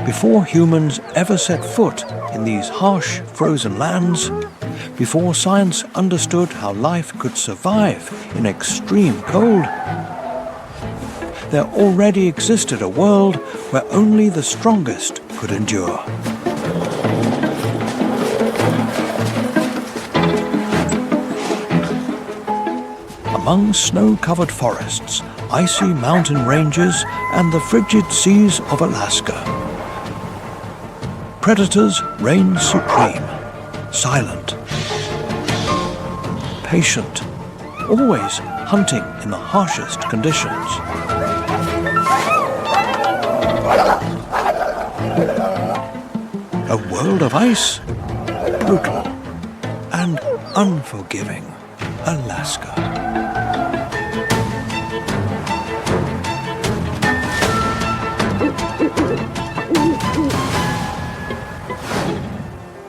Before humans ever set foot in these harsh, frozen lands, before science understood how life could survive in extreme cold, there already existed a world where only the strongest could endure. Among snow-covered forests, icy mountain ranges, and the frigid seas of Alaska, predators reign supreme, silent, patient, always hunting in the harshest conditions. A world of ice, brutal and unforgiving Alaska.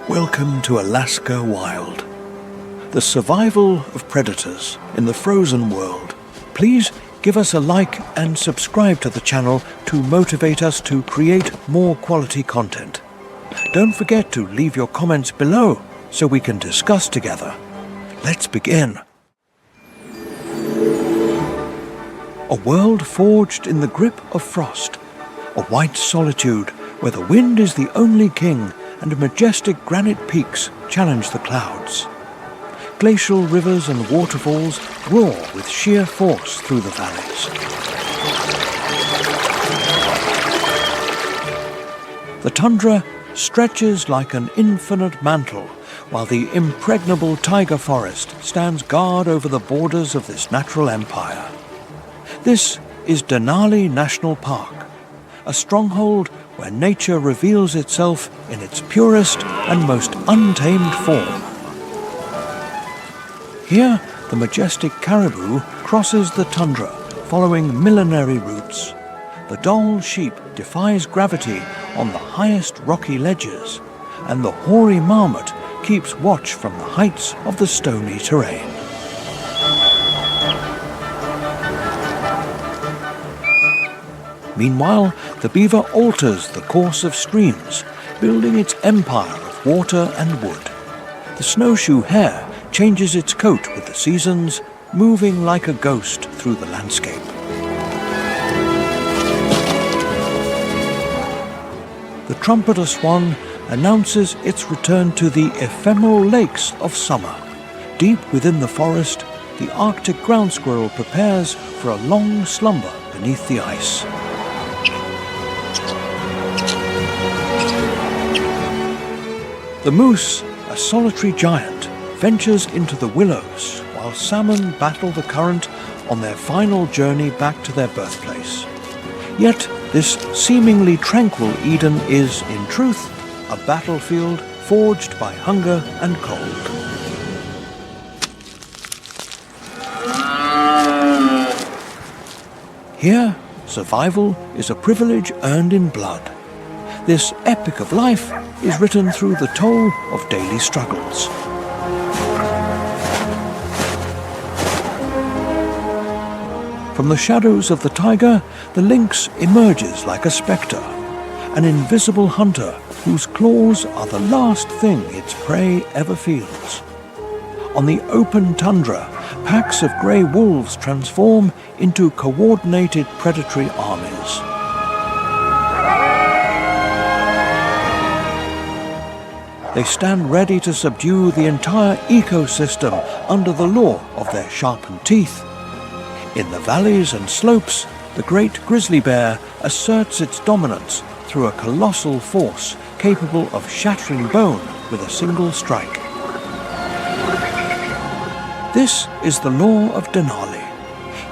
Welcome to Alaska Wild, the survival of predators in the frozen world. Please give us a like and subscribe to the channel to motivate us to create more quality content. Don't forget to leave your comments below so we can discuss together. Let's begin. A world forged in the grip of frost, a white solitude where the wind is the only king and majestic granite peaks challenge the clouds. Glacial rivers and waterfalls roar with sheer force through the valleys. The tundra stretches like an infinite mantle, while the impregnable taiga forest stands guard over the borders of this natural empire. This is Denali National Park, a stronghold where nature reveals itself in its purest and most untamed form. Here, the majestic caribou crosses the tundra, following millenary routes. The Dall sheep defies gravity on the highest rocky ledges, and the hoary marmot keeps watch from the heights of the stony terrain. Meanwhile, the beaver alters the course of streams, building its empire of water and wood. The snowshoe hare changes its coat with the seasons, moving like a ghost through the landscape. The trumpeter swan announces its return to the ephemeral lakes of summer. Deep within the forest, the Arctic ground squirrel prepares for a long slumber beneath the ice. The moose, a solitary giant, ventures into the willows while salmon battle the current on their final journey back to their birthplace. Yet this seemingly tranquil Eden is, in truth, a battlefield forged by hunger and cold. Here, survival is a privilege earned in blood. This epic of life is written through the toll of daily struggles. From the shadows of the taiga, the lynx emerges like a spectre, an invisible hunter whose claws are the last thing its prey ever feels. On the open tundra, packs of grey wolves transform into coordinated predatory armies. They stand ready to subdue the entire ecosystem under the law of their sharpened teeth. In the valleys and slopes, the great grizzly bear asserts its dominance through a colossal force capable of shattering bone with a single strike. This is the law of Denali.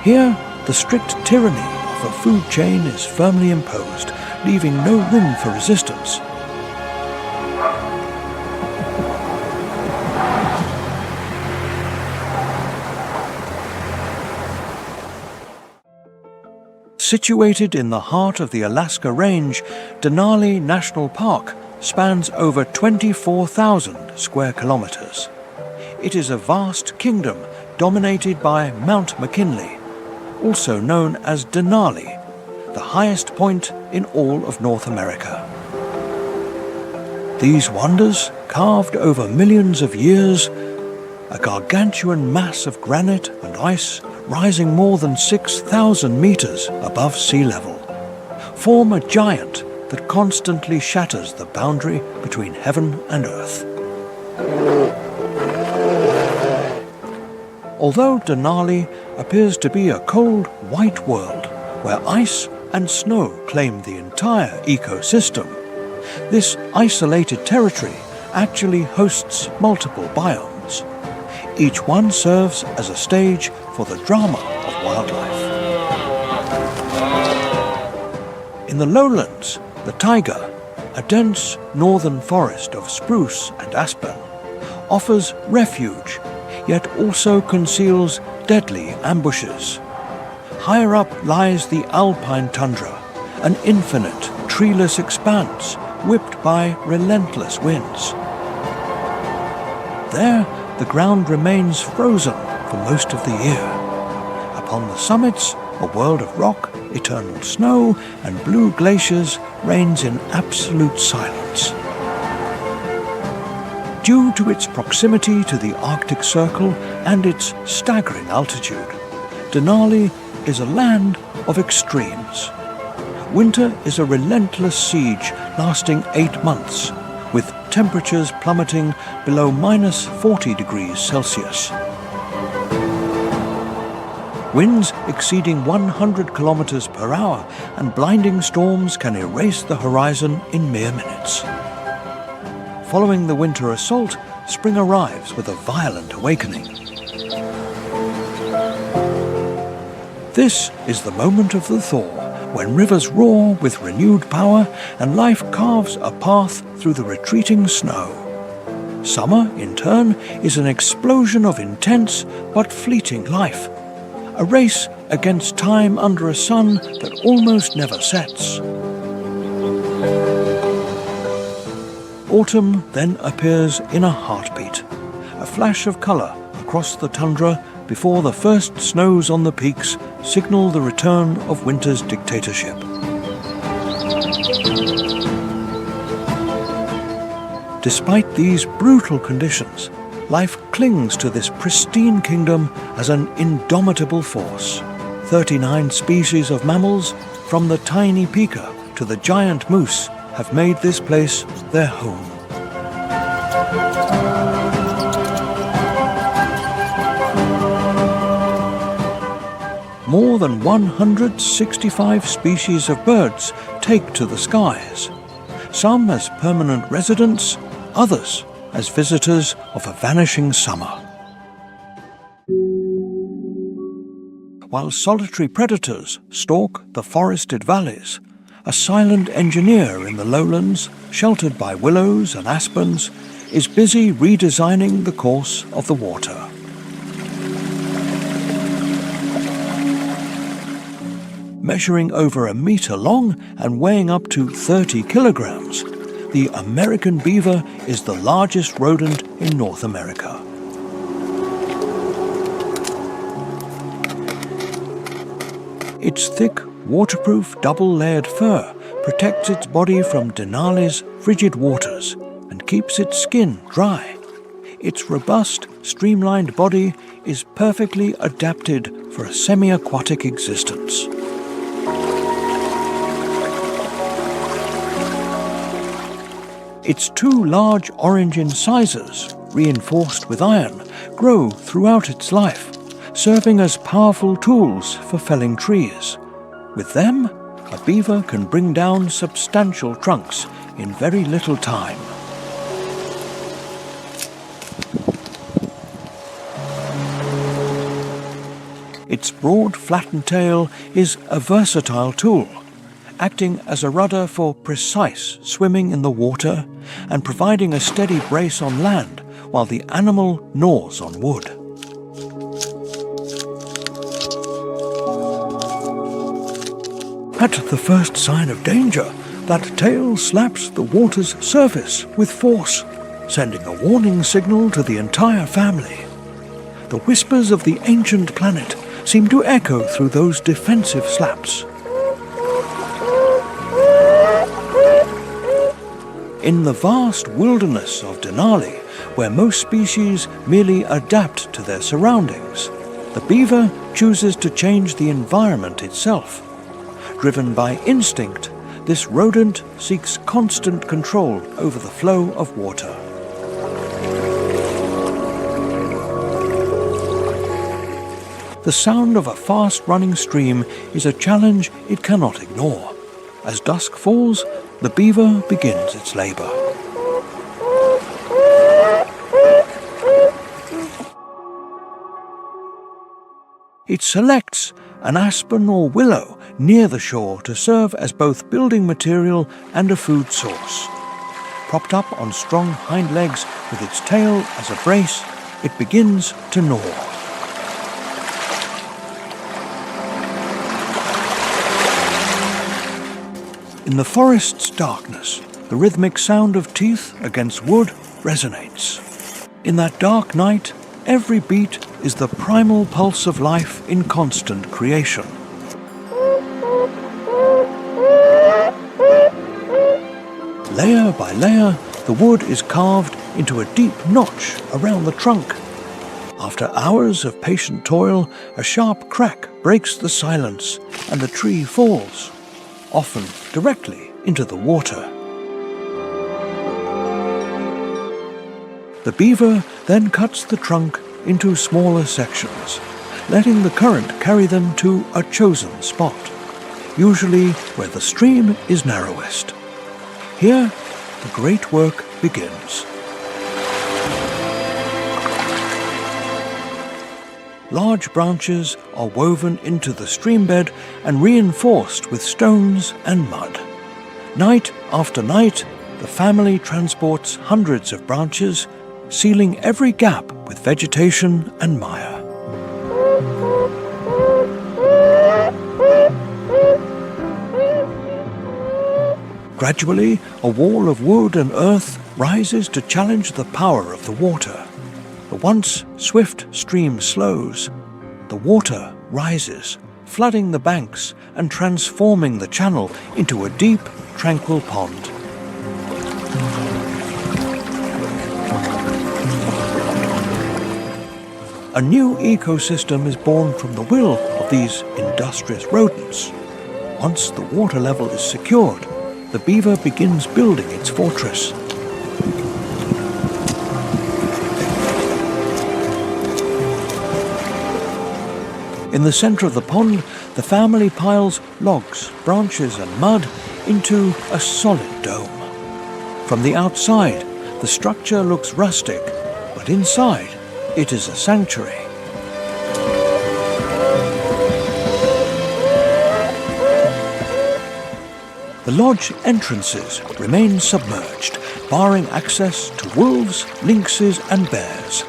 Here, the strict tyranny of a food chain is firmly imposed, leaving no room for resistance. Situated in the heart of the Alaska Range, Denali National Park spans over 24,000 square kilometers. It is a vast kingdom dominated by Mount McKinley, also known as Denali, the highest point in all of North America. These wonders, carved over millions of years, a gargantuan mass of granite and ice rising more than 6,000 meters above sea level, form a giant that constantly shatters the boundary between heaven and earth. Although Denali appears to be a cold, white world where ice and snow claim the entire ecosystem, this isolated territory actually hosts multiple biomes. Each one serves as a stage for the drama of wildlife. In the lowlands, the taiga, a dense northern forest of spruce and aspen, offers refuge, yet also conceals deadly ambushes. Higher up lies the alpine tundra, an infinite, treeless expanse whipped by relentless winds. There, the ground remains frozen for most of the year. Upon the summits, a world of rock, eternal snow, and blue glaciers reigns in absolute silence. Due to its proximity to the Arctic Circle and its staggering altitude, Denali is a land of extremes. Winter is a relentless siege lasting 8 months, with temperatures plummeting below minus 40 degrees Celsius. Winds exceeding 100 kilometers per hour and blinding storms can erase the horizon in mere minutes. Following the winter assault, spring arrives with a violent awakening. This is the moment of the thaw, when rivers roar with renewed power and life carves a path through the retreating snow. Summer, in turn, is an explosion of intense but fleeting life, a race against time under a sun that almost never sets. Autumn then appears in a heartbeat, a flash of colour across the tundra before the first snows on the peaks signal the return of winter's dictatorship. Despite these brutal conditions, life clings to this pristine kingdom as an indomitable force. 39 species of mammals, from the tiny pika to the giant moose, have made this place their home. More than 165 species of birds take to the skies, some as permanent residents, others as visitors of a vanishing summer. While solitary predators stalk the forested valleys, a silent engineer in the lowlands, sheltered by willows and aspens, is busy redesigning the course of the water. Measuring over 1 meter long and weighing up to 30 kilograms, the American beaver is the largest rodent in North America. Its thick, waterproof, double-layered fur protects its body from Denali's frigid waters and keeps its skin dry. Its robust, streamlined body is perfectly adapted for a semi-aquatic existence. Its 2 large orange incisors, reinforced with iron, grow throughout its life, serving as powerful tools for felling trees. With them, a beaver can bring down substantial trunks in very little time. Its broad, flattened tail is a versatile tool, acting as a rudder for precise swimming in the water and providing a steady brace on land while the animal gnaws on wood. At the first sign of danger, that tail slaps the water's surface with force, sending a warning signal to the entire family. The whispers of the ancient planet seem to echo through those defensive slaps. In the vast wilderness of Denali, where most species merely adapt to their surroundings, the beaver chooses to change the environment itself. Driven by instinct, this rodent seeks constant control over the flow of water. The sound of a fast-running stream is a challenge it cannot ignore. As dusk falls, the beaver begins its labor. It selects an aspen or willow near the shore to serve as both building material and a food source. Propped up on strong hind legs with its tail as a brace, it begins to gnaw. In the forest's darkness, the rhythmic sound of teeth against wood resonates. In that dark night, every beat is the primal pulse of life in constant creation. Layer by layer, the wood is carved into a deep notch around the trunk. After hours of patient toil, a sharp crack breaks the silence and the tree falls, often directly into the water. The beaver then cuts the trunk into smaller sections, letting the current carry them to a chosen spot, usually where the stream is narrowest. Here, the great work begins. Large branches are woven into the streambed and reinforced with stones and mud. Night after night, the family transports hundreds of branches, sealing every gap with vegetation and mire. Gradually, a wall of wood and earth rises to challenge the power of the water. The once swift stream slows. The water rises, flooding the banks and transforming the channel into a deep, tranquil pond. A new ecosystem is born from the will of these industrious rodents. Once the water level is secured, the beaver begins building its fortress. In the center of the pond, the family piles logs, branches and mud into a solid dome. From the outside, the structure looks rustic, but inside, it is a sanctuary. The lodge entrances remain submerged, barring access to wolves, lynxes and bears.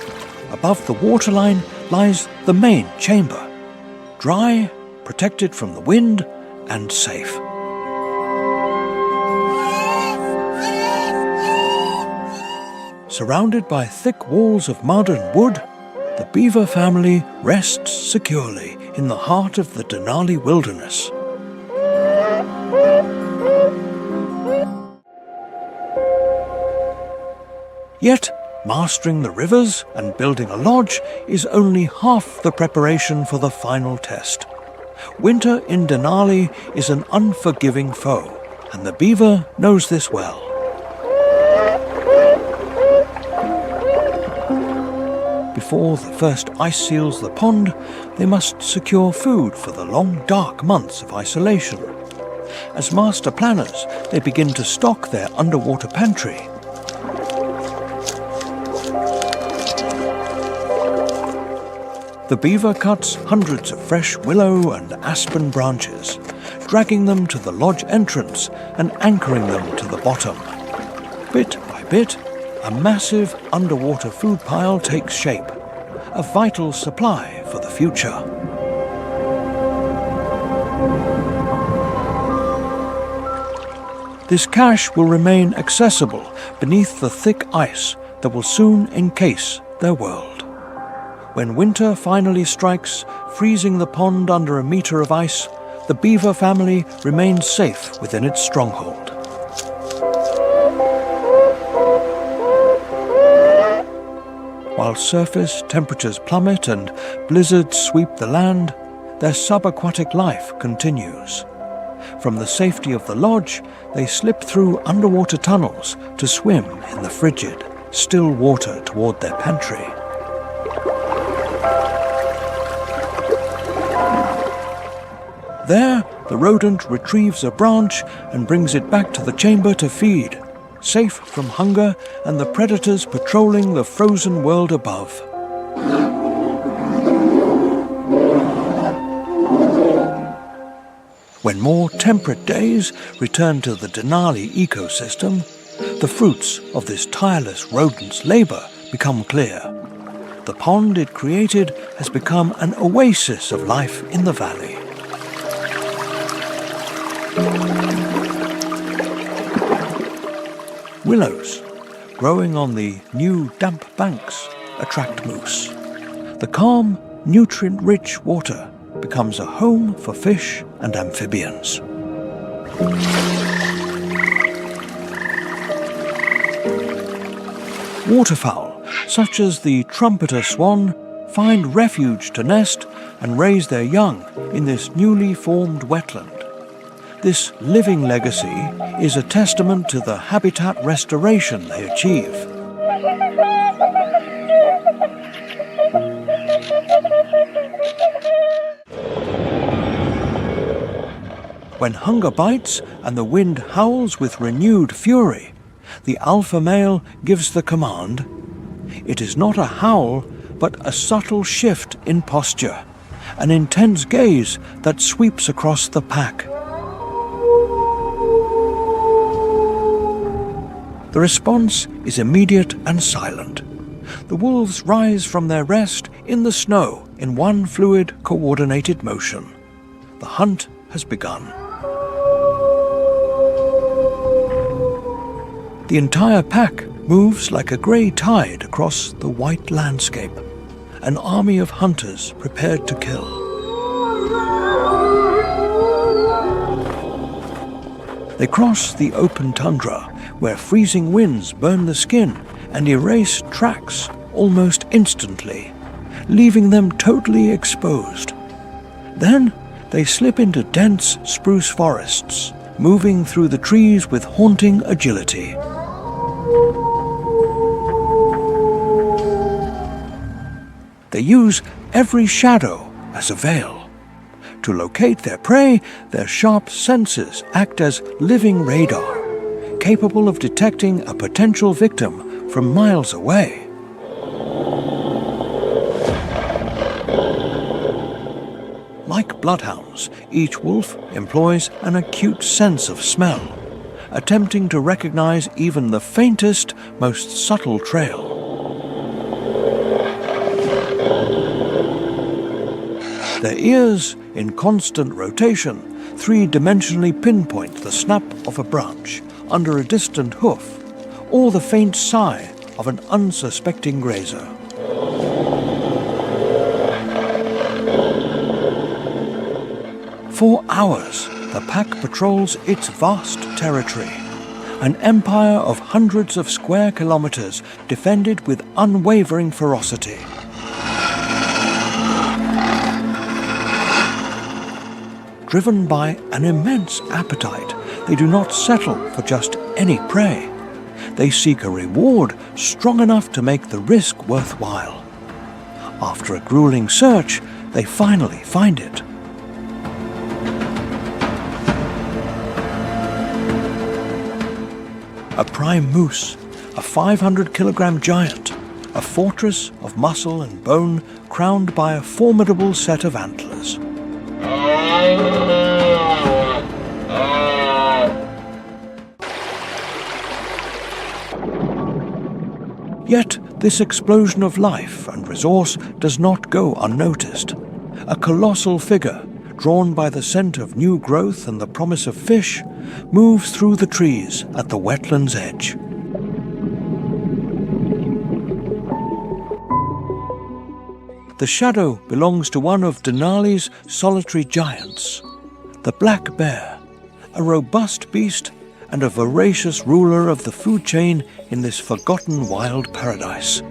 Above the waterline lies the main chamber, dry, protected from the wind, and safe. Surrounded by thick walls of mud and wood, the beaver family rests securely in the heart of the Denali wilderness. Yet, mastering the rivers and building a lodge is only half the preparation for the final test. Winter in Denali is an unforgiving foe, and the beaver knows this well. Before the first ice seals the pond, they must secure food for the long, dark months of isolation. As master planners, they begin to stock their underwater pantry. The beaver cuts hundreds of fresh willow and aspen branches, dragging them to the lodge entrance and anchoring them to the bottom. Bit by bit, a massive underwater food pile takes shape, a vital supply for the future. This cache will remain accessible beneath the thick ice that will soon encase their world. When winter finally strikes, freezing the pond under a meter of ice, the beaver family remains safe within its stronghold. While surface temperatures plummet and blizzards sweep the land, their subaquatic life continues. From the safety of the lodge, they slip through underwater tunnels to swim in the frigid, still water toward their pantry. There, the rodent retrieves a branch and brings it back to the chamber to feed, safe from hunger and the predators patrolling the frozen world above. When more temperate days return to the Denali ecosystem, the fruits of this tireless rodent's labour become clear. The pond it created has become an oasis of life in the valley. Willows, growing on the new damp banks, attract moose. The calm, nutrient-rich water becomes a home for fish and amphibians. Waterfowl, such as the trumpeter swan, find refuge to nest and raise their young in this newly formed wetland. This living legacy is a testament to the habitat restoration they achieve. When hunger bites and the wind howls with renewed fury, the alpha male gives the command. It is not a howl, but a subtle shift in posture, an intense gaze that sweeps across the pack. The response is immediate and silent. The wolves rise from their rest in the snow in one fluid, coordinated motion. The hunt has begun. The entire pack moves like a grey tide across the white landscape, an army of hunters prepared to kill. They cross the open tundra, where freezing winds burn the skin and erase tracks almost instantly, leaving them totally exposed. Then they slip into dense spruce forests, moving through the trees with haunting agility. They use every shadow as a veil. To locate their prey, their sharp senses act as living radar, capable of detecting a potential victim from miles away. Like bloodhounds, each wolf employs an acute sense of smell, attempting to recognize even the faintest, most subtle trail. Their ears, in constant rotation, three-dimensionally pinpoint the snap of a branch under a distant hoof, or the faint sigh of an unsuspecting grazer. For hours, the pack patrols its vast territory, an empire of hundreds of square kilometers defended with unwavering ferocity. Driven by an immense appetite, they do not settle for just any prey. They seek a reward strong enough to make the risk worthwhile. After a grueling search, they finally find it. A prime moose, a 500-kilogram giant, a fortress of muscle and bone crowned by a formidable set of antlers. Yet this explosion of life and resource does not go unnoticed. A colossal figure, drawn by the scent of new growth and the promise of fish, moves through the trees at the wetland's edge. The shadow belongs to one of Denali's solitary giants, the black bear, a robust beast and a voracious ruler of the food chain in this forgotten wild paradise.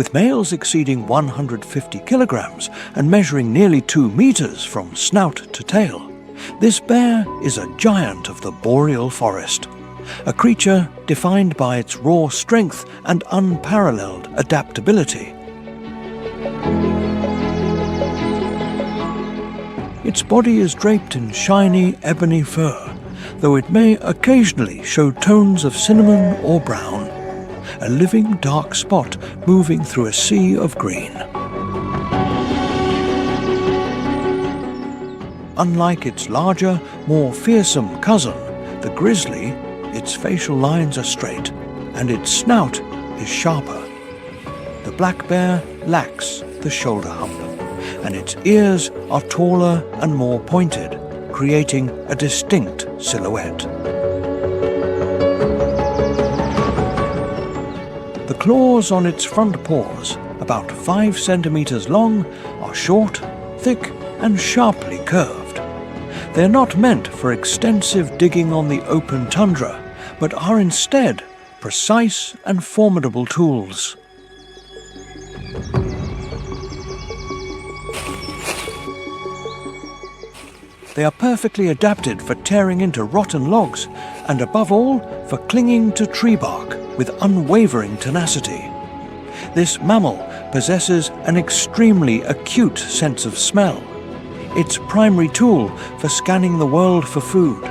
With males exceeding 150 kilograms and measuring nearly 2 meters from snout to tail, this bear is a giant of the boreal forest, a creature defined by its raw strength and unparalleled adaptability. Its body is draped in shiny ebony fur, though it may occasionally show tones of cinnamon or brown, a living dark spot moving through a sea of green. Unlike its larger, more fearsome cousin, the grizzly, its facial lines are straight and its snout is sharper. The black bear lacks the shoulder hump, and its ears are taller and more pointed, creating a distinct silhouette. The claws on its front paws, about 5 centimeters long, are short, thick, and sharply curved. They are not meant for extensive digging on the open tundra, but are instead precise and formidable tools. They are perfectly adapted for tearing into rotten logs and, above all, for clinging to tree bark with unwavering tenacity. This mammal possesses an extremely acute sense of smell, its primary tool for scanning the world for food.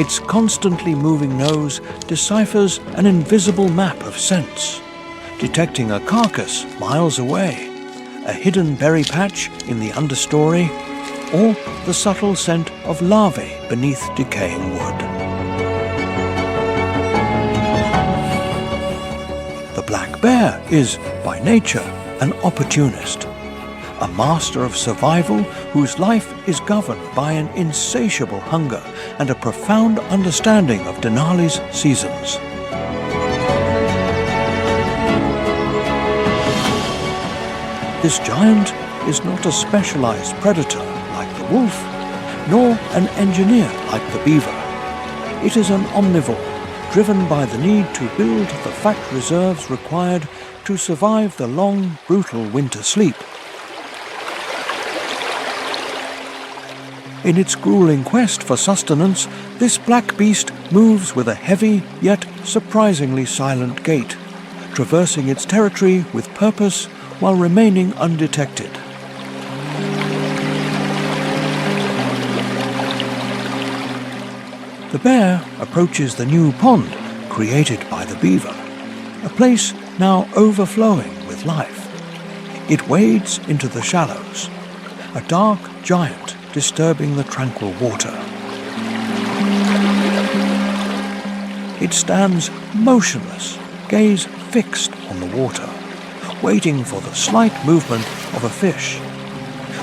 Its constantly moving nose deciphers an invisible map of scents, detecting a carcass miles away, a hidden berry patch in the understory, or the subtle scent of larvae beneath decaying wood. The black bear is, by nature, an opportunist, a master of survival whose life is governed by an insatiable hunger and a profound understanding of Denali's seasons. This giant is not a specialized predator like the wolf, nor an engineer like the beaver. It is an omnivore, driven by the need to build the fat reserves required to survive the long, brutal winter sleep. In its grueling quest for sustenance, this black beast moves with a heavy yet surprisingly silent gait, traversing its territory with purpose while remaining undetected. The bear approaches the new pond created by the beaver, a place now overflowing with life. It wades into the shallows, a dark giant disturbing the tranquil water. It stands motionless, gaze fixed on the water, waiting for the slight movement of a fish.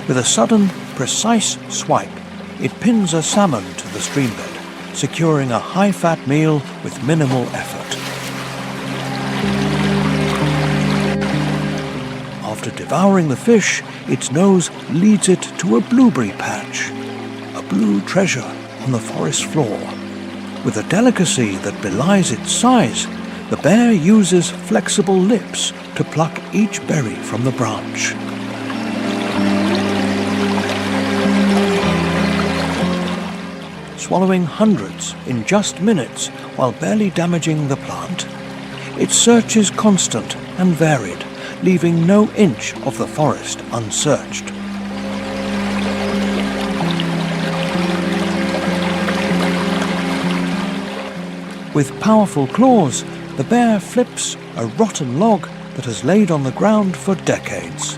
With a sudden, precise swipe, it pins a salmon to the streambed, securing a high-fat meal with minimal effort. After devouring the fish, its nose leads it to a blueberry patch, a blue treasure on the forest floor. With a delicacy that belies its size, the bear uses flexible lips to pluck each berry from the branch. Swallowing hundreds in just minutes while barely damaging the plant, its search is constant and varied, leaving no inch of the forest unsearched. With powerful claws, the bear flips a rotten log that has laid on the ground for decades,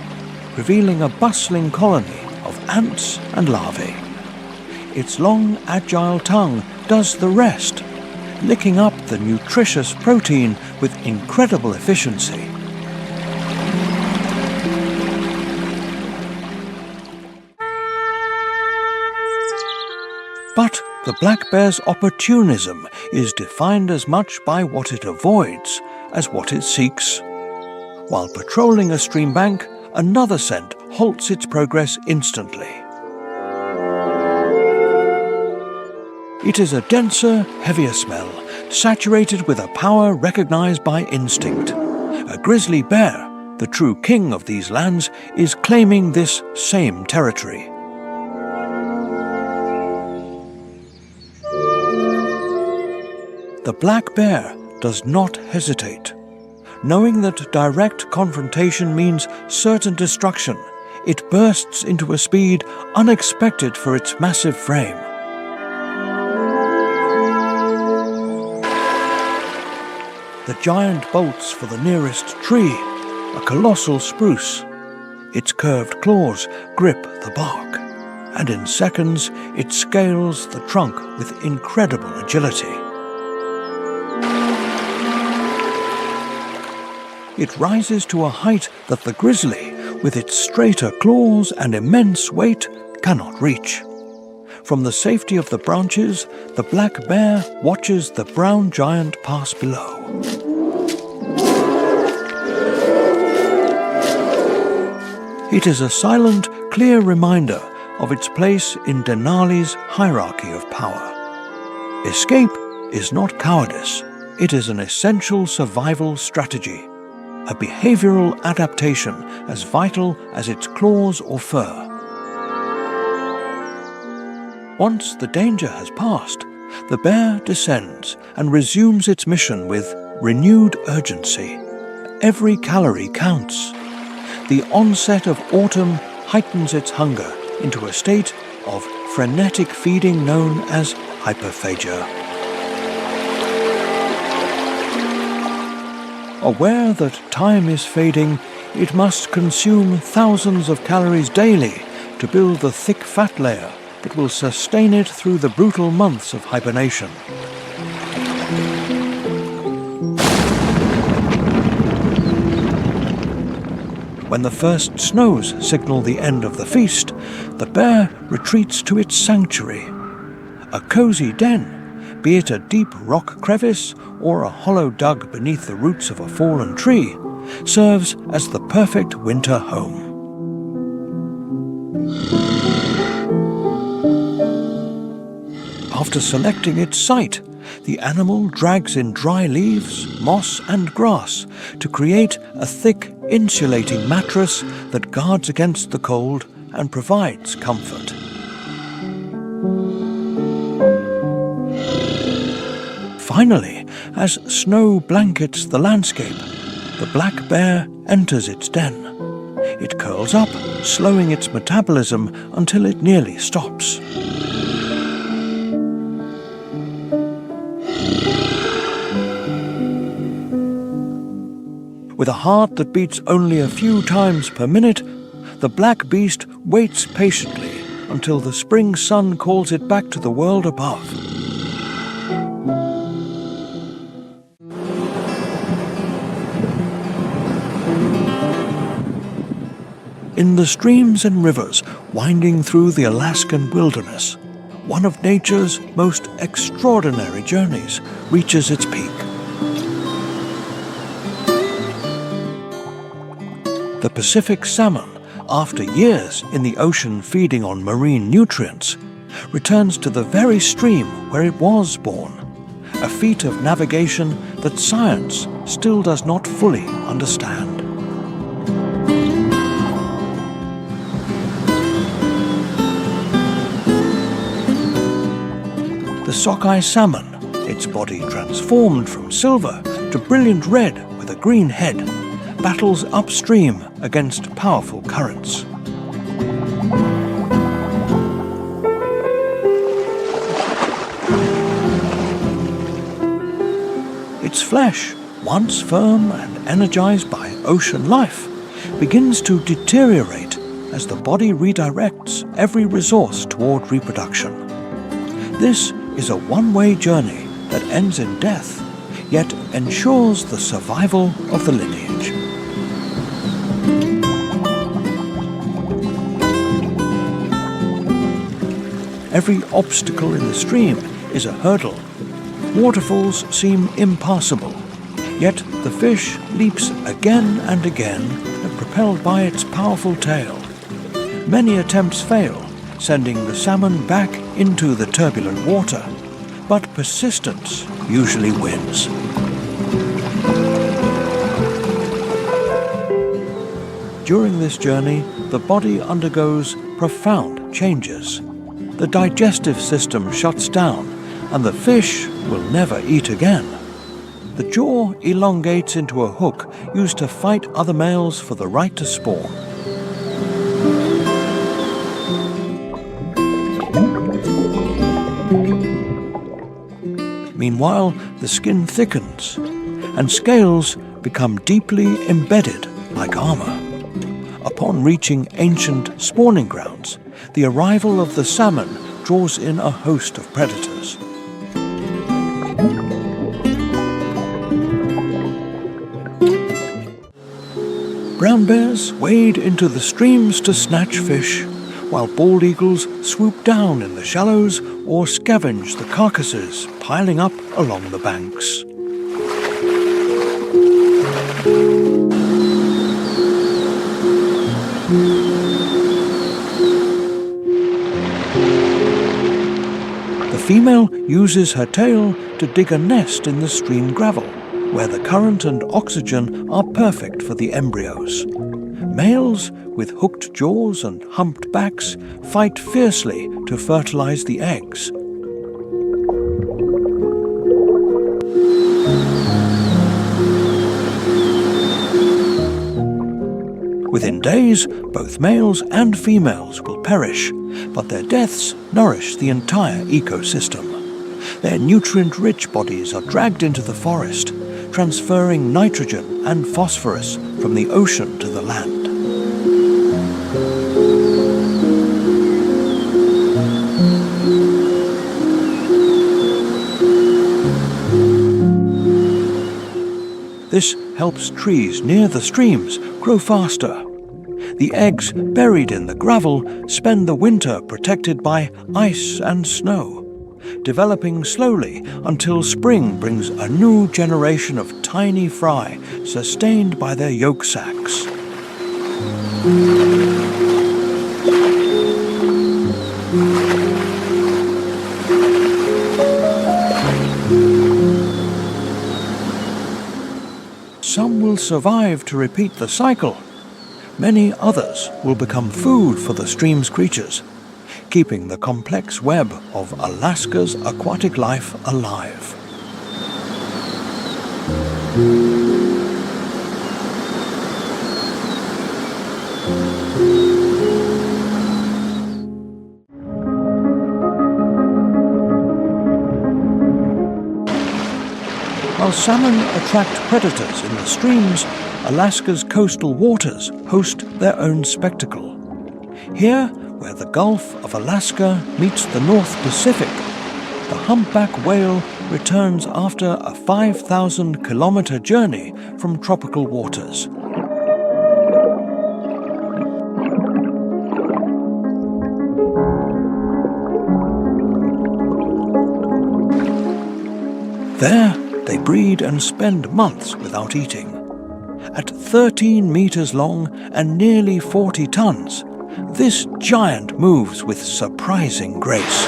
revealing a bustling colony of ants and larvae. Its long, agile tongue does the rest, licking up the nutritious protein with incredible efficiency. But the black bear's opportunism is defined as much by what it avoids as what it seeks. While patrolling a stream bank, another scent halts its progress instantly. It is a denser, heavier smell, saturated with a power recognized by instinct. A grizzly bear, the true king of these lands, is claiming this same territory. The black bear does not hesitate. Knowing that direct confrontation means certain destruction, it bursts into a speed unexpected for its massive frame. The giant bolts for the nearest tree, a colossal spruce. Its curved claws grip the bark, and in seconds it scales the trunk with incredible agility. It rises to a height that the grizzly, with its straighter claws and immense weight, cannot reach. From the safety of the branches, the black bear watches the brown giant pass below. It is a silent, clear reminder of its place in Denali's hierarchy of power. Escape is not cowardice, it is an essential survival strategy, a behavioral adaptation as vital as its claws or fur. Once the danger has passed, the bear descends and resumes its mission with renewed urgency. Every calorie counts. The onset of autumn heightens its hunger into a state of frenetic feeding known as hyperphagia. Aware that time is fading, it must consume thousands of calories daily to build the thick fat layer that will sustain it through the brutal months of hibernation. When the first snows signal the end of the feast, the bear retreats to its sanctuary. A cozy den, be it a deep rock crevice or a hollow dug beneath the roots of a fallen tree, serves as the perfect winter home. After selecting its site, the animal drags in dry leaves, moss and grass to create a thick, insulating mattress that guards against the cold and provides comfort. Finally, as snow blankets the landscape, the black bear enters its den. It curls up, slowing its metabolism until it nearly stops. With a heart that beats only a few times per minute, the black beast waits patiently until the spring sun calls it back to the world above. In the streams and rivers winding through the Alaskan wilderness, one of nature's most extraordinary journeys reaches its peak. The Pacific salmon, after years in the ocean feeding on marine nutrients, returns to the very stream where it was born, a feat of navigation that science still does not fully understand. The sockeye salmon, its body transformed from silver to brilliant red with a green head, battles upstream against powerful currents. Its flesh, once firm and energized by ocean life, begins to deteriorate as the body redirects every resource toward reproduction. This is a one-way journey that ends in death, yet ensures the survival of the lineage. Every obstacle in the stream is a hurdle. Waterfalls seem impassable, yet the fish leaps again and again, propelled by its powerful tail. Many attempts fail, sending the salmon back into the turbulent water, but persistence usually wins. During this journey, the body undergoes profound changes. The digestive system shuts down, and the fish will never eat again. The jaw elongates into a hook used to fight other males for the right to spawn. Meanwhile, the skin thickens, and scales become deeply embedded like armor. Upon reaching ancient spawning grounds, the arrival of the salmon draws in a host of predators. Brown bears wade into the streams to snatch fish, while bald eagles swoop down in the shallows or scavenge the carcasses piling up along the banks. The female uses her tail to dig a nest in the stream gravel, where the current and oxygen are perfect for the embryos. Males, with hooked jaws and humped backs, fight fiercely to fertilize the eggs. Within days, both males and females will perish, but their deaths nourish the entire ecosystem. Their nutrient-rich bodies are dragged into the forest, transferring nitrogen and phosphorus from the ocean to the land. This helps trees near the streams grow faster. The eggs buried in the gravel spend the winter protected by ice and snow, developing slowly until spring brings a new generation of tiny fry sustained by their yolk sacs. Some will survive to repeat the cycle. Many others will become food for the stream's creatures, keeping the complex web of Alaska's aquatic life alive. While salmon attract predators in the streams, Alaska's coastal waters host their own spectacle. Here, where the Gulf of Alaska meets the North Pacific, the humpback whale returns after a 5,000-kilometer journey from tropical waters. There, they breed and spend months without eating. At 13 meters long and nearly 40 tons, this giant moves with surprising grace.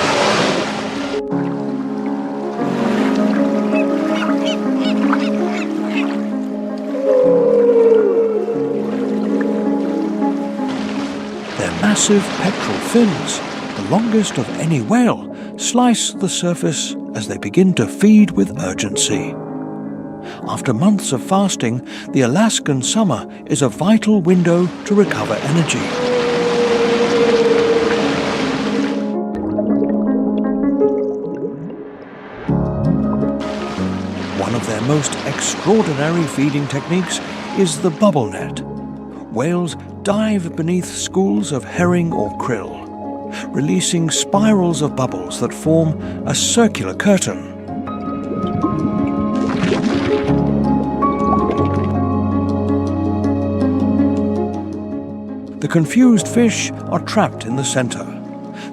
Their massive pectoral fins, the longest of any whale, slice the surface as they begin to feed with urgency. After months of fasting, the Alaskan summer is a vital window to recover energy. One of their most extraordinary feeding techniques is the bubble net. Whales dive beneath schools of herring or krill, releasing spirals of bubbles that form a circular curtain. The confused fish are trapped in the center.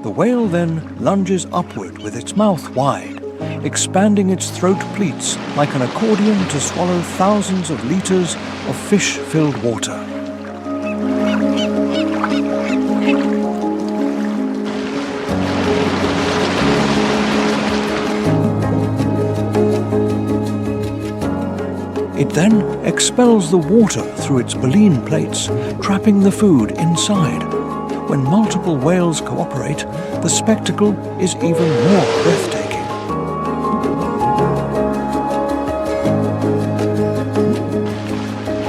The whale then lunges upward with its mouth wide, expanding its throat pleats like an accordion to swallow thousands of liters of fish-filled water. then expels the water through its baleen plates, trapping the food inside. When multiple whales cooperate, the spectacle is even more breathtaking.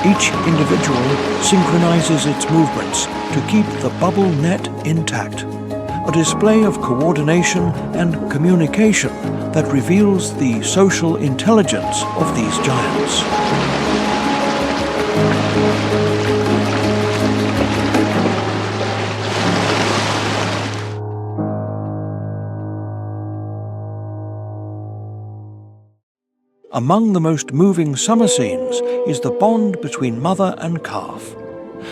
Each individual synchronizes its movements to keep the bubble net intact, a display of coordination and communication that reveals the social intelligence of these giants. Among the most moving summer scenes is the bond between mother and calf.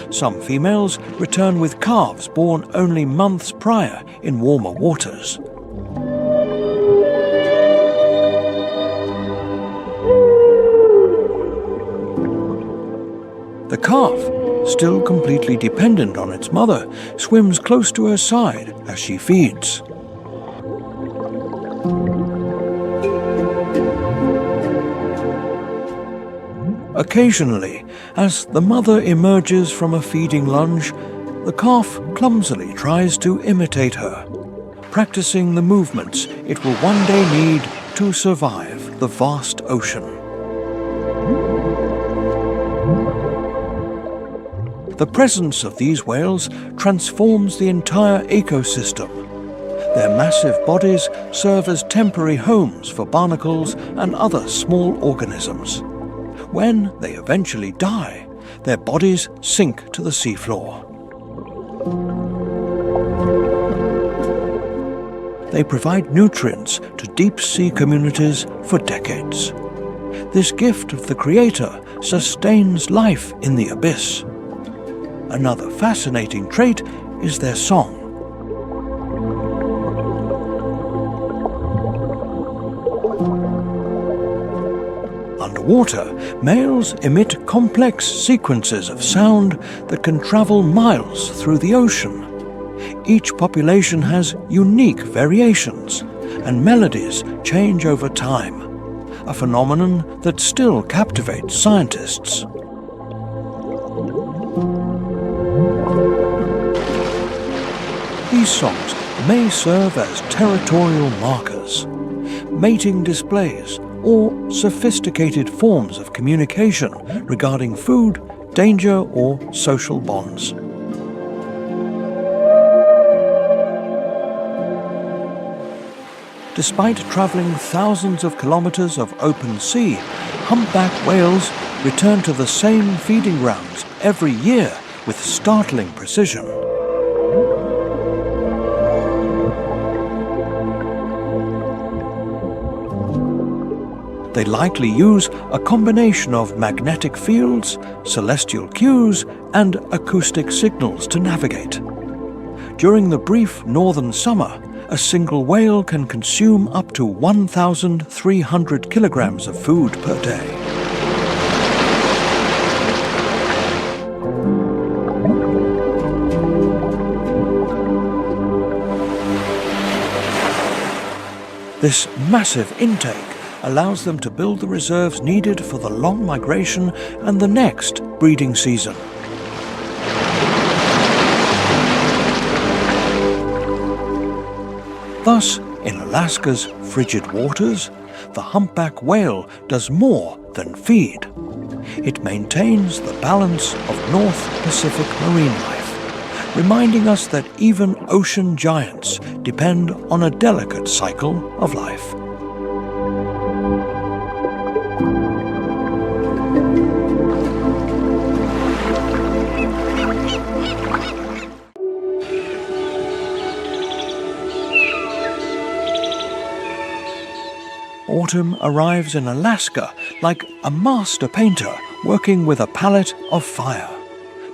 Some females return with calves born only months prior in warmer waters. The calf, still completely dependent on its mother, swims close to her side as she feeds. Occasionally, as the mother emerges from a feeding lunge, the calf clumsily tries to imitate her, practicing the movements it will one day need to survive the vast ocean. The presence of these whales transforms the entire ecosystem. Their massive bodies serve as temporary homes for barnacles and other small organisms. When they eventually die, their bodies sink to the seafloor. They provide nutrients to deep-sea communities for decades. This gift of the Creator sustains life in the abyss. Another fascinating trait is their song. Underwater, males emit complex sequences of sound that can travel miles through the ocean. Each population has unique variations, and melodies change over time, a phenomenon that still captivates scientists. These songs may serve as territorial markers, mating displays, or sophisticated forms of communication regarding food, danger, or social bonds. Despite traveling thousands of kilometers of open sea, humpback whales return to the same feeding grounds every year with startling precision. They likely use a combination of magnetic fields, celestial cues, and acoustic signals to navigate. During the brief northern summer, a single whale can consume up to 1,300 kilograms of food per day. This massive intake allows them to build the reserves needed for the long migration and the next breeding season. Thus, in Alaska's frigid waters, the humpback whale does more than feed. It maintains the balance of North Pacific marine life, reminding us that even ocean giants depend on a delicate cycle of life. Autumn arrives in Alaska like a master painter working with a palette of fire.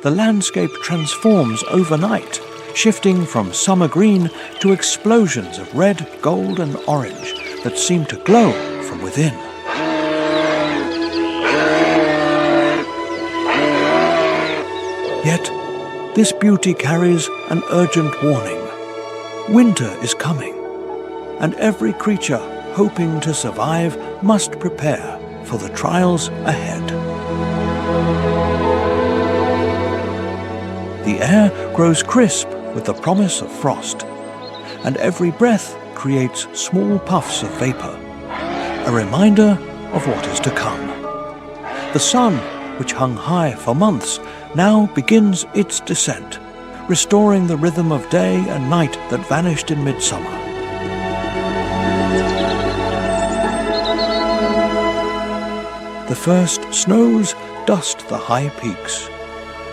The landscape transforms overnight, shifting from summer green to explosions of red, gold, and orange that seem to glow from within. Yet, this beauty carries an urgent warning. Winter is coming, and every creature hoping to survive must prepare for the trials ahead. The air grows crisp with the promise of frost, and every breath creates small puffs of vapor, a reminder of what is to come. The sun, which hung high for months, now begins its descent, restoring the rhythm of day and night that vanished in midsummer. The first snows dust the high peaks,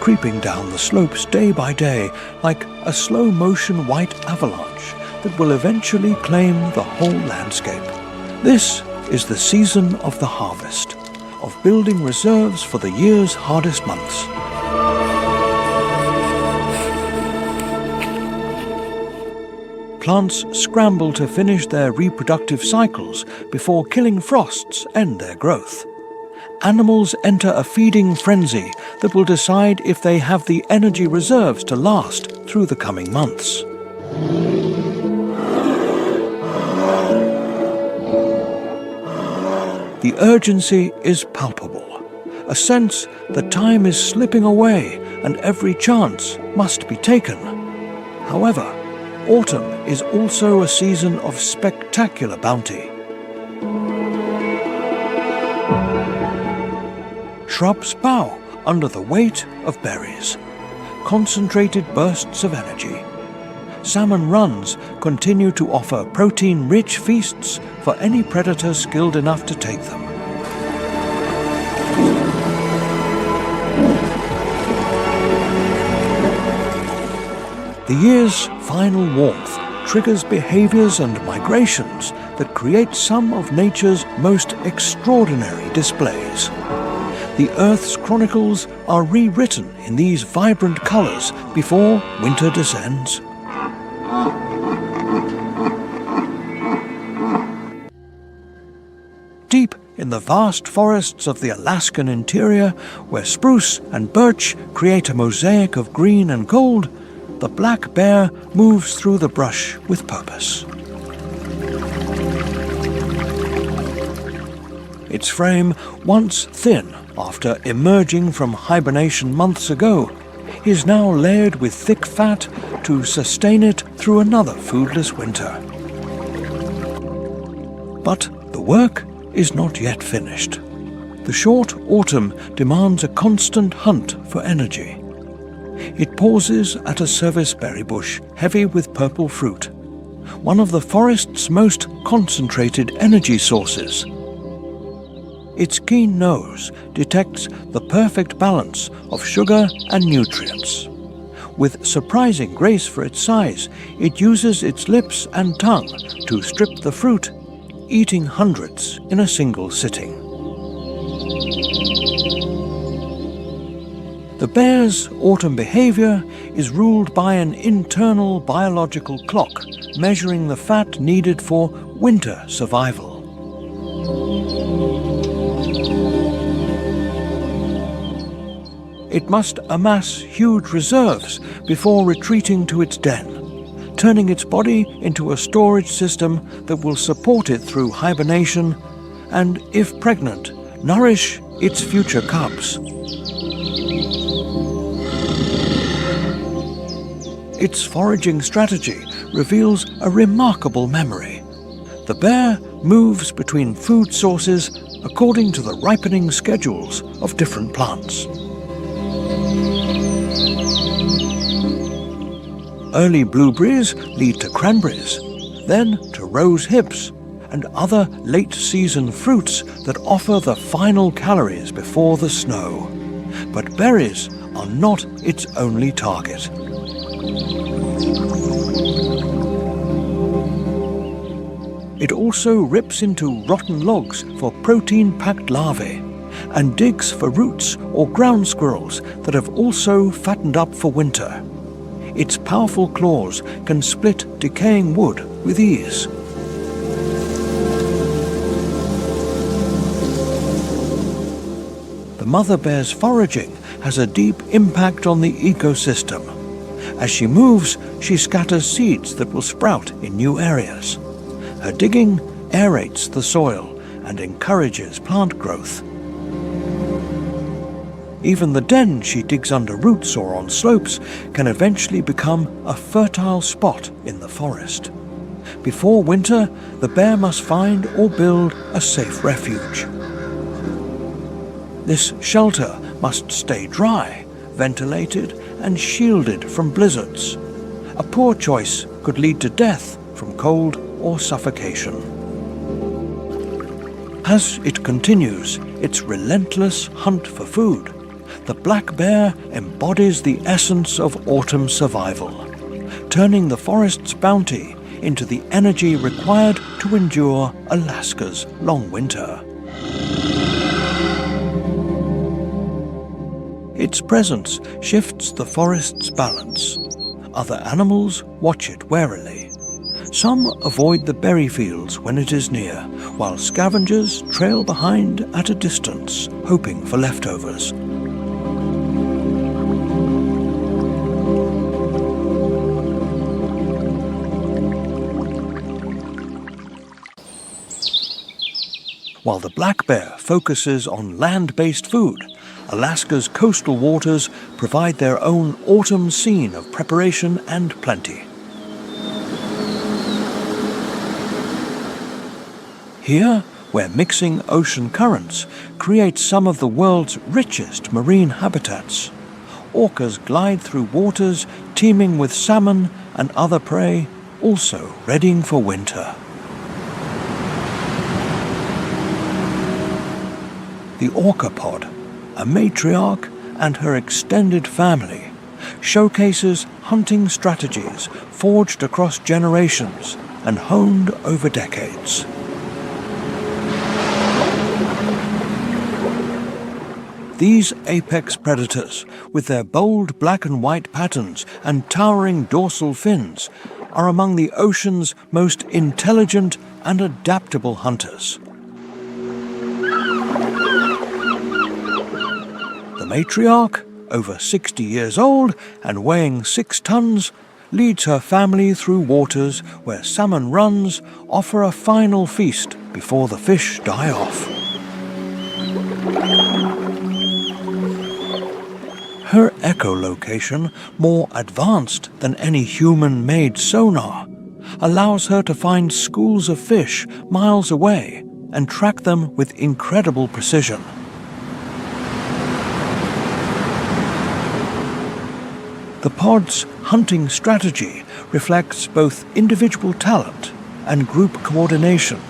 creeping down the slopes day by day like a slow-motion white avalanche that will eventually claim the whole landscape. This is the season of the harvest, of building reserves for the year's hardest months. Plants scramble to finish their reproductive cycles before killing frosts end their growth. Animals enter a feeding frenzy that will decide if they have the energy reserves to last through the coming months. The urgency is palpable, a sense that time is slipping away and every chance must be taken. However, autumn is also a season of spectacular bounty. Shrubs bow under the weight of berries, concentrated bursts of energy. Salmon runs continue to offer protein-rich feasts for any predator skilled enough to take them. The year's final warmth triggers behaviors and migrations that create some of nature's most extraordinary displays. The Earth's chronicles are rewritten in these vibrant colors before winter descends. Deep in the vast forests of the Alaskan interior, where spruce and birch create a mosaic of green and gold, the black bear moves through the brush with purpose. Its frame, once thin after emerging from hibernation months ago, is now layered with thick fat to sustain it through another foodless winter. But the work is not yet finished. The short autumn demands a constant hunt for energy. It pauses at a service berry bush heavy with purple fruit, one of the forest's most concentrated energy sources. Its keen nose detects the perfect balance of sugar and nutrients. With surprising grace for its size, it uses its lips and tongue to strip the fruit, eating hundreds in a single sitting. The bear's autumn behavior is ruled by an internal biological clock measuring the fat needed for winter survival. It must amass huge reserves before retreating to its den, turning its body into a storage system that will support it through hibernation and, if pregnant, nourish its future cubs. Its foraging strategy reveals a remarkable memory. The bear moves between food sources according to the ripening schedules of different plants. Early blueberries lead to cranberries, then to rose hips and other late-season fruits that offer the final calories before the snow. But berries are not its only target. It also rips into rotten logs for protein-packed larvae and digs for roots or ground squirrels that have also fattened up for winter. Its powerful claws can split decaying wood with ease. The mother bear's foraging has a deep impact on the ecosystem. As she moves, she scatters seeds that will sprout in new areas. Her digging aerates the soil and encourages plant growth. Even the den she digs under roots or on slopes can eventually become a fertile spot in the forest. Before winter, the bear must find or build a safe refuge. This shelter must stay dry, ventilated, and shielded from blizzards. A poor choice could lead to death from cold or suffocation. As it continues its relentless hunt for food, the black bear embodies the essence of autumn survival, turning the forest's bounty into the energy required to endure Alaska's long winter. Its presence shifts the forest's balance. Other animals watch it warily. Some avoid the berry fields when it is near, while scavengers trail behind at a distance, hoping for leftovers. While the black bear focuses on land-based food, Alaska's coastal waters provide their own autumn scene of preparation and plenty. Here, where mixing ocean currents creates some of the world's richest marine habitats, orcas glide through waters teeming with salmon and other prey, also readying for winter. The orca pod, a matriarch and her extended family, showcases hunting strategies forged across generations and honed over decades. These apex predators, with their bold black and white patterns and towering dorsal fins, are among the ocean's most intelligent and adaptable hunters. The matriarch, over 60 years old and weighing 6 tons, leads her family through waters where salmon runs offer a final feast before the fish die off. Her echolocation, more advanced than any human-made sonar, allows her to find schools of fish miles away and track them with incredible precision. The pod's hunting strategy reflects both individual talent and group coordination,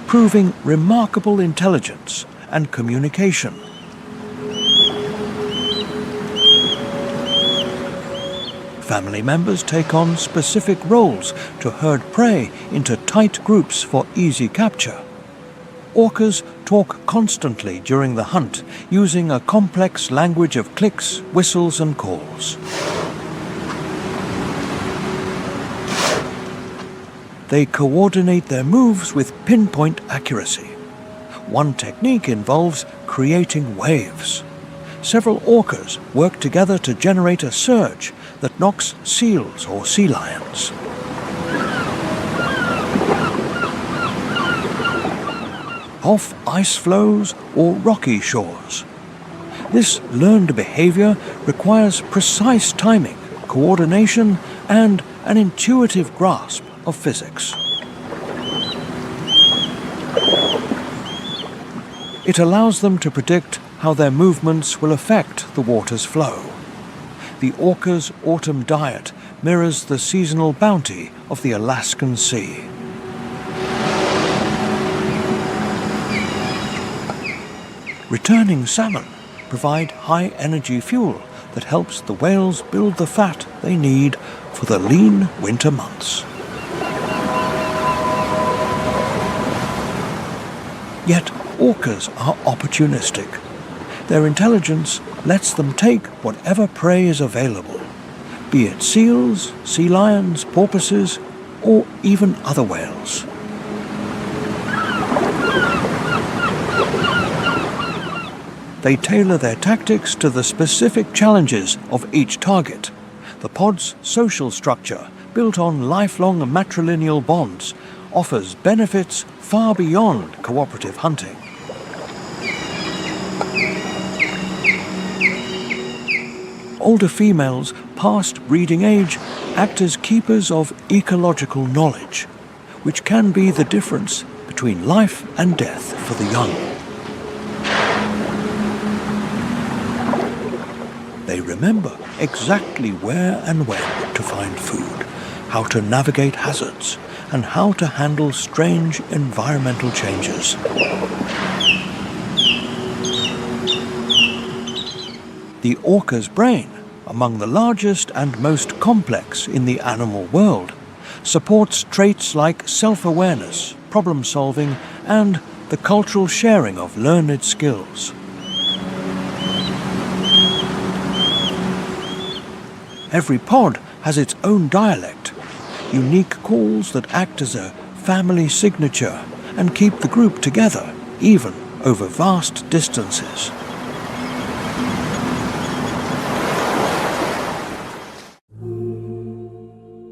proving remarkable intelligence and communication. Family members take on specific roles to herd prey into tight groups for easy capture. Orcas talk constantly during the hunt, using a complex language of clicks, whistles, and calls. They coordinate their moves with pinpoint accuracy. One technique involves creating waves. Several orcas work together to generate a surge that knocks seals or sea lions. Off ice floes or rocky shores. This learned behavior requires precise timing, coordination, and an intuitive grasp of physics. It allows them to predict how their movements will affect the water's flow. The orca's autumn diet mirrors the seasonal bounty of the Alaskan Sea. Returning salmon provide high-energy fuel that helps the whales build the fat they need for the lean winter months. Yet orcas are opportunistic. Their intelligence lets them take whatever prey is available, be it seals, sea lions, porpoises, or even other whales. They tailor their tactics to the specific challenges of each target. The pod's social structure, built on lifelong matrilineal bonds, offers benefits far beyond cooperative hunting. older females past breeding age act as keepers of ecological knowledge, which can be the difference between life and death for the young. They remember exactly where and when to find food, how to navigate hazards, and how to handle strange environmental changes. The orca's brain, among the largest and most complex in the animal world, supports traits like self-awareness, problem-solving, and the cultural sharing of learned skills. Every pod has its own dialect, unique calls that act as a family signature and keep the group together, even over vast distances.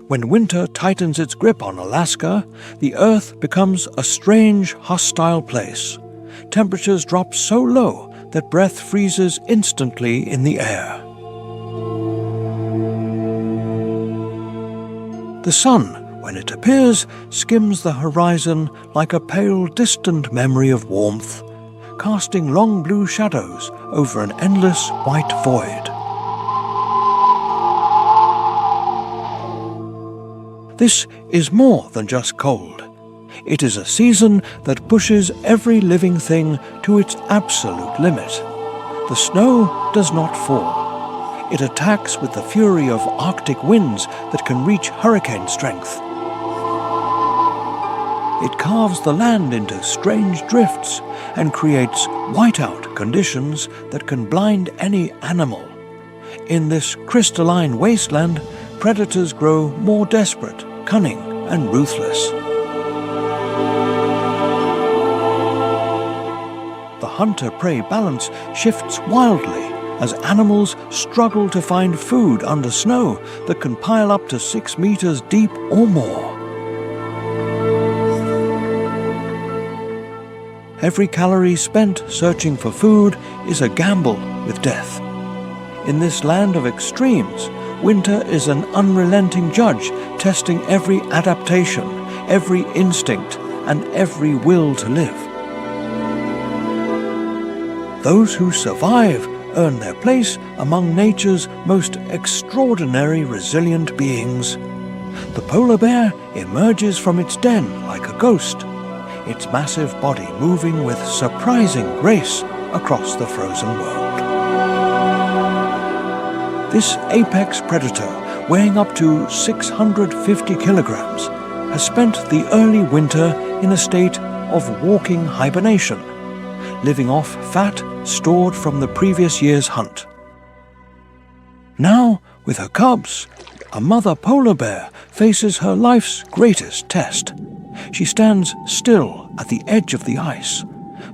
When winter tightens its grip on Alaska, the Earth becomes a strange, hostile place. Temperatures drop so low that breath freezes instantly in the air. The sun, when it appears, skims the horizon like a pale, distant memory of warmth, casting long blue shadows over an endless white void. This is more than just cold. It is a season that pushes every living thing to its absolute limit. The snow does not fall. It attacks with the fury of Arctic winds that can reach hurricane strength. It carves the land into strange drifts and creates whiteout conditions that can blind any animal. In this crystalline wasteland, predators grow more desperate, cunning, and ruthless. The hunter-prey balance shifts wildly as animals struggle to find food under snow that can pile up to 6 meters deep or more. Every calorie spent searching for food is a gamble with death. In this land of extremes, winter is an unrelenting judge, testing every adaptation, every instinct, and every will to live. Those who survive earn their place among nature's most extraordinary resilient beings. The polar bear emerges from its den like a ghost, its massive body moving with surprising grace across the frozen world. This apex predator, weighing up to 650 kilograms, has spent the early winter in a state of walking hibernation, living off fat stored from the previous year's hunt. Now, with her cubs, a mother polar bear faces her life's greatest test. She stands still at the edge of the ice,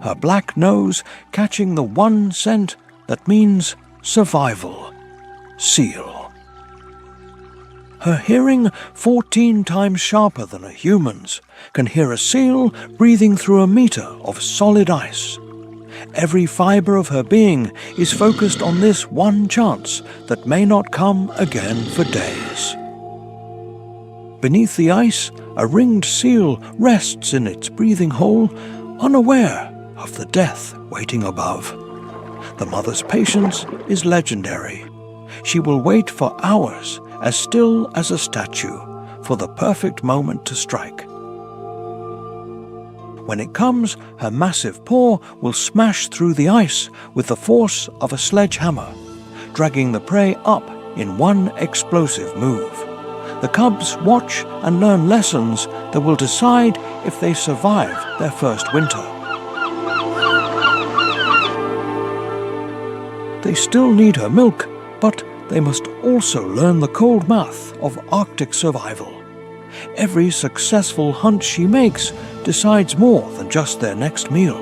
her black nose catching the one scent that means survival: seal. Her hearing, 14 times sharper than a human's, can hear a seal breathing through a meter of solid ice. Every fiber of her being is focused on this one chance that may not come again for days. Beneath the ice, a ringed seal rests in its breathing hole, unaware of the death waiting above. The mother's patience is legendary. She will wait for hours, as still as a statue, for the perfect moment to strike. When it comes, her massive paw will smash through the ice with the force of a sledgehammer, dragging the prey up in one explosive move. The cubs watch and learn lessons that will decide if they survive their first winter. They still need her milk, but they must also learn the cold math of Arctic survival. Every successful hunt she makes decides more than just their next meal.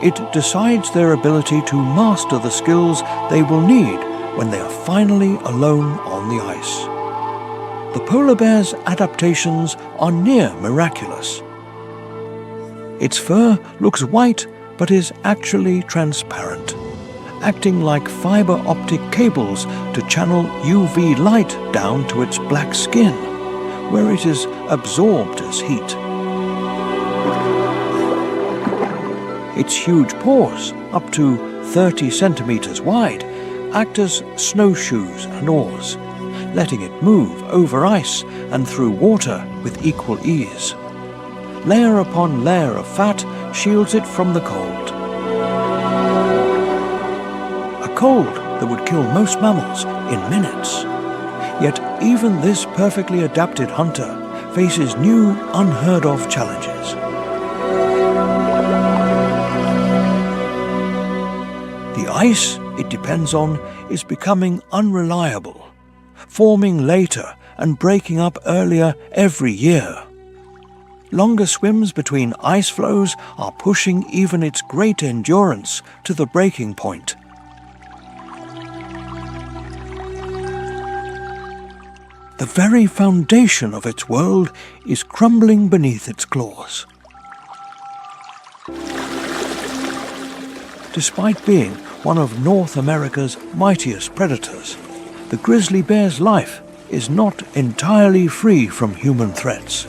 It decides their ability to master the skills they will need when they are finally alone on the ice. The polar bear's adaptations are near miraculous. Its fur looks white but is actually transparent, acting like fiber optic cables to channel UV light down to its black skin, where it is absorbed as heat. Its huge pores, up to 30 centimeters wide, act as snowshoes and oars, letting it move over ice and through water with equal ease. Layer upon layer of fat shields it from the cold. A cold that would kill most mammals in minutes. Yet even this perfectly adapted hunter faces new, unheard-of challenges. The ice it depends on is becoming unreliable, forming later and breaking up earlier every year. Longer swims between ice floes are pushing even its great endurance to the breaking point. The very foundation of its world is crumbling beneath its claws. Despite being one of North America's mightiest predators, the grizzly bear's life is not entirely free from human threats.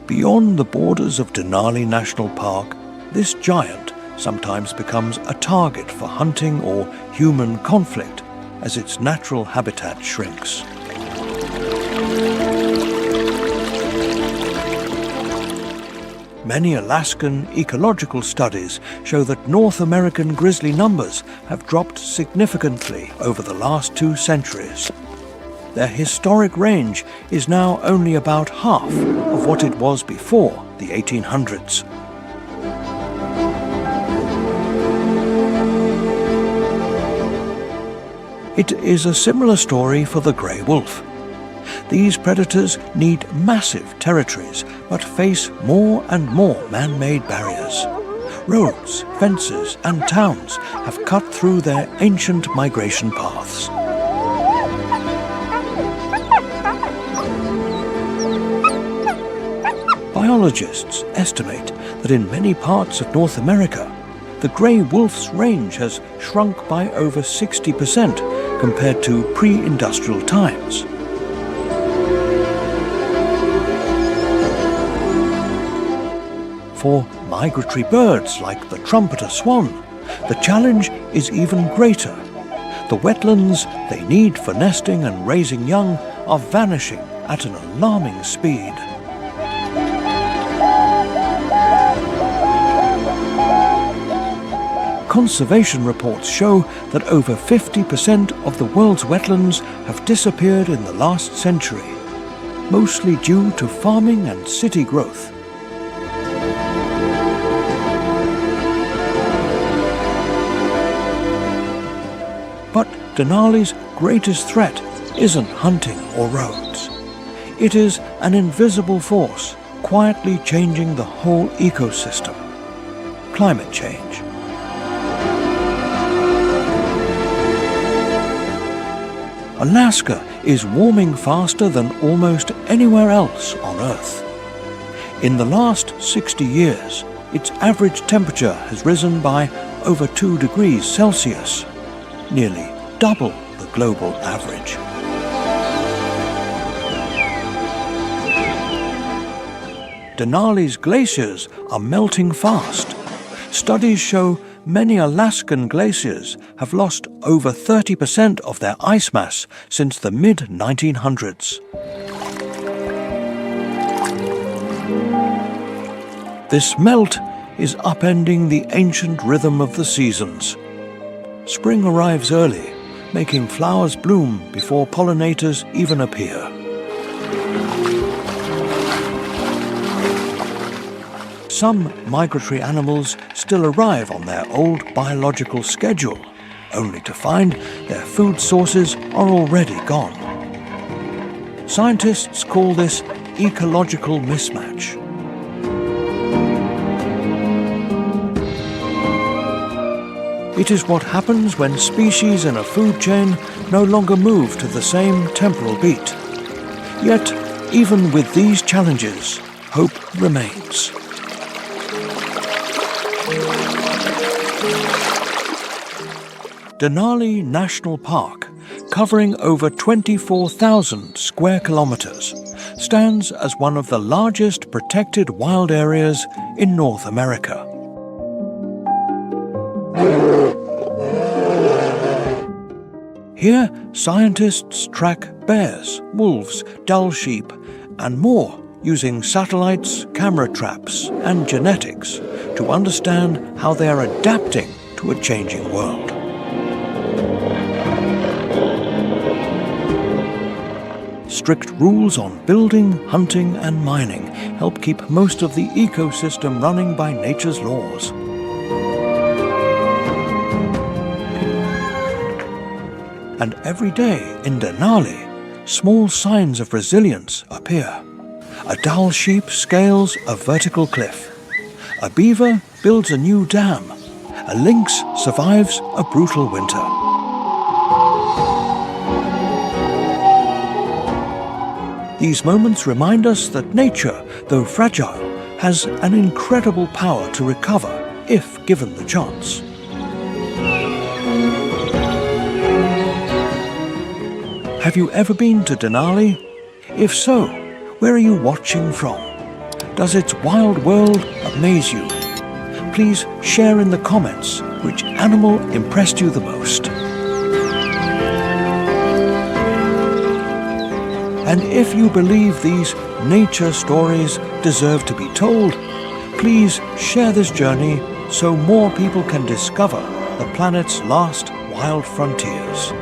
Beyond the borders of Denali National Park, this giant sometimes becomes a target for hunting or human conflict as its natural habitat shrinks. Many Alaskan ecological studies show that North American grizzly numbers have dropped significantly over the last 2 centuries. Their historic range is now only about half of what it was before the 1800s. It is a similar story for the grey wolf. These predators need massive territories, but face more and more man-made barriers. Roads, fences, and towns have cut through their ancient migration paths. Biologists estimate that in many parts of North America, the grey wolf's range has shrunk by over 60% compared to pre-industrial times. For migratory birds like the trumpeter swan, the challenge is even greater. The wetlands they need for nesting and raising young are vanishing at an alarming speed. Conservation reports show that over 50% of the world's wetlands have disappeared in the last century, mostly due to farming and city growth. But Denali's greatest threat isn't hunting or roads. It is an invisible force quietly changing the whole ecosystem: climate change. Alaska is warming faster than almost anywhere else on Earth. In the last 60 years, its average temperature has risen by over 2 degrees Celsius, nearly double the global average. Denali's glaciers are melting fast. Studies show many Alaskan glaciers have lost over 30% of their ice mass since the mid-1900s. This melt is upending the ancient rhythm of the seasons. Spring arrives early, making flowers bloom before pollinators even appear. Some migratory animals still arrive on their old biological schedule, only to find their food sources are already gone. Scientists call this ecological mismatch. It is what happens when species in a food chain no longer move to the same temporal beat. Yet, even with these challenges, hope remains. Denali National Park, covering over 24,000 square kilometers, stands as one of the largest protected wild areas in North America. Here, scientists track bears, wolves, Dall sheep, and more using satellites, camera traps, and genetics to understand how they are adapting to a changing world. Strict rules on building, hunting, and mining help keep most of the ecosystem running by nature's laws. And every day in Denali, small signs of resilience appear. A Dall sheep scales a vertical cliff. A beaver builds a new dam. A lynx survives a brutal winter. These moments remind us that nature, though fragile, has an incredible power to recover if given the chance. Have you ever been to Denali? If so, where are you watching from? Does its wild world amaze you? Please share in the comments which animal impressed you the most. And if you believe these nature stories deserve to be told, please share this journey so more people can discover the planet's last wild frontiers.